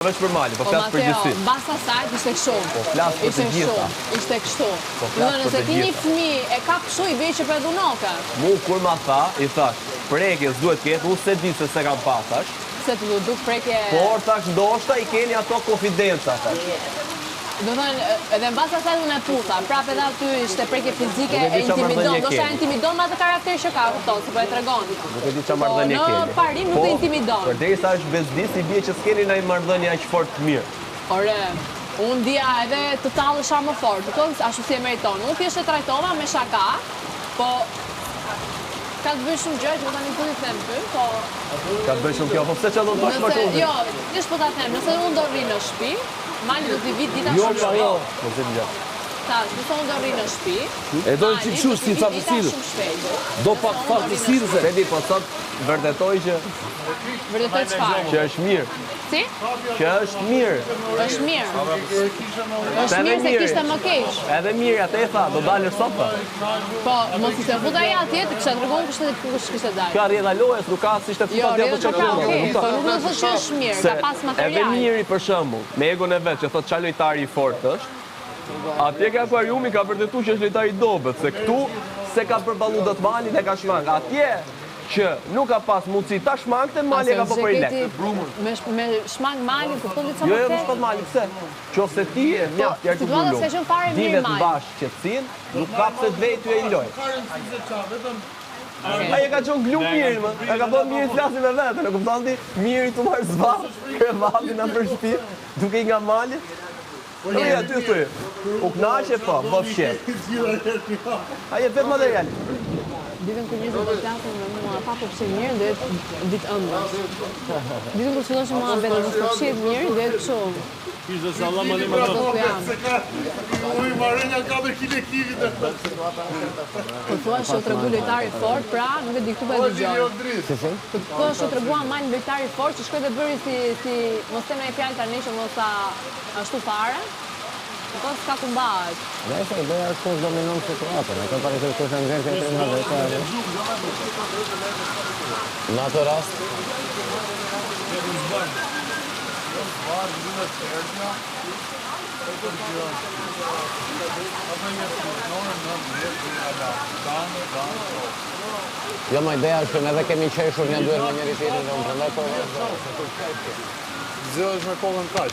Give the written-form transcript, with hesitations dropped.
Veç për mali, po flas për gjithësi. Mbas asaj ishte kështu. Po flas për të gjitha. Ishte kështu. Po flas për Nëse të ti një gjitha. fëmijë e ka kështu i bëj që për dhunoka. Mu kur ma tha, i thash, prekjes duhet ketë, unë se di se kam pasash. Se të duk prekje. Por thash ndoshta i keni ato konfidenca thash. Do thënë, edhe mbas asaj unë e puta, prapë edhe aty ishte prekje fizike Nuk e e di çfarë intimidon. marrëdhënie Do shta keni. intimidon me atë karakter që ka, kupton, se po e tregon. Nuk e di çfarë marrëdhënie Po, keni. në parim nuk e intimidon. Përderisa është bezdis, i bie që s'keni ndaj marrëdhënie aq fort të mirë. Ore, unë dia edhe të tallësha më fort, kupton, ashtu si e meriton. Unë thjesht e trajtova me shaka, po ka të bëj shumë gjë që tani po i them ty, po Ka të bëj shumë kjo, po pse çfarë do të bash më shumë? jo, thjesht po ta them, nëse unë do rri në shtëpi, Mali do t'i vit dita Jo, shumë pa shpejt. jo. Mos e di. Tash, nëse unë do rri në shtëpi, E do Mali që do kështu t'i si vit ca dita përcjellës. shumë shpejt. Do pak fat të sirëse. Redi, po sot vërtetoj që Vërtetoj çfarë? është mirë. Si? Që është mirë. Është mirë. Është Edhe mirë se mirë. kishte më keq. Edhe mirë, atë e tha, do dalësh sot pa. Po, mos i se fut ai atje, të kisha treguar kush kishte dalë. Ka rrjedha lojës, nuk ka si ishte Jo, futa atje rrjedhë apo të ka, çfarë. okay, po nuk do të thotë që është mirë, Se ka pas edhe material. miri për shembull, me egon e vet që thotë çfarë lojtari i fortë është, atje ke akuariumi ka vërtetuar që është lojtari i dobët, se këtu se ka përballu dot Malin e ka shmang. Atje që nuk ka pas mundësi ta shmangte, Mali e ka po për i lek. Me shmang Malin, kupton ti Jo, çfarë jo, ke? nuk shkot Mali, pse? Qofse ti e mjaft ja situata s'ka qenë fare mirë divet Mali. bash qetësinë, nuk ka pse të vej ty e i loj. Ai e ka qenë glup mirë, më. E ka bërë mirë të flasim me veten, e kupton ti? Miri tu marr zbat, krevatin në për shtëpi, duke i nga Mali. Oj, aty thuj. U knaqe po, bëf qet. Ai e vet material. Ditën kur njerëzit do të flasin me mua, pa po pse mirë, do jetë ditë ëndër. Ditën kur fillosh mua vetë mos po pshihet mirë, do jetë kështu. Ishte salla më një më Do të jam. Ui, marrënja 4 kg kivi të Po thua që u tregu lojtari fort, pra nuk e di këtu po e dëgjoj. Po thua që u treguan Mali lojtari fort që shkoi dhe bëri si mos them ai fjalë tani që mos ta ashtu fare. Po s'ka ku mbahet. Nëse ideja është kush dominon situatën, e ka parasysh kush e nxjerr tjetrin nga vetë. Në atë rast, jo, ma ideja është që ne dhe kemi qeshur një duhet me njëri tjetrin dhe unë prandaj po vazhdo. zëhesh me kohën kaq.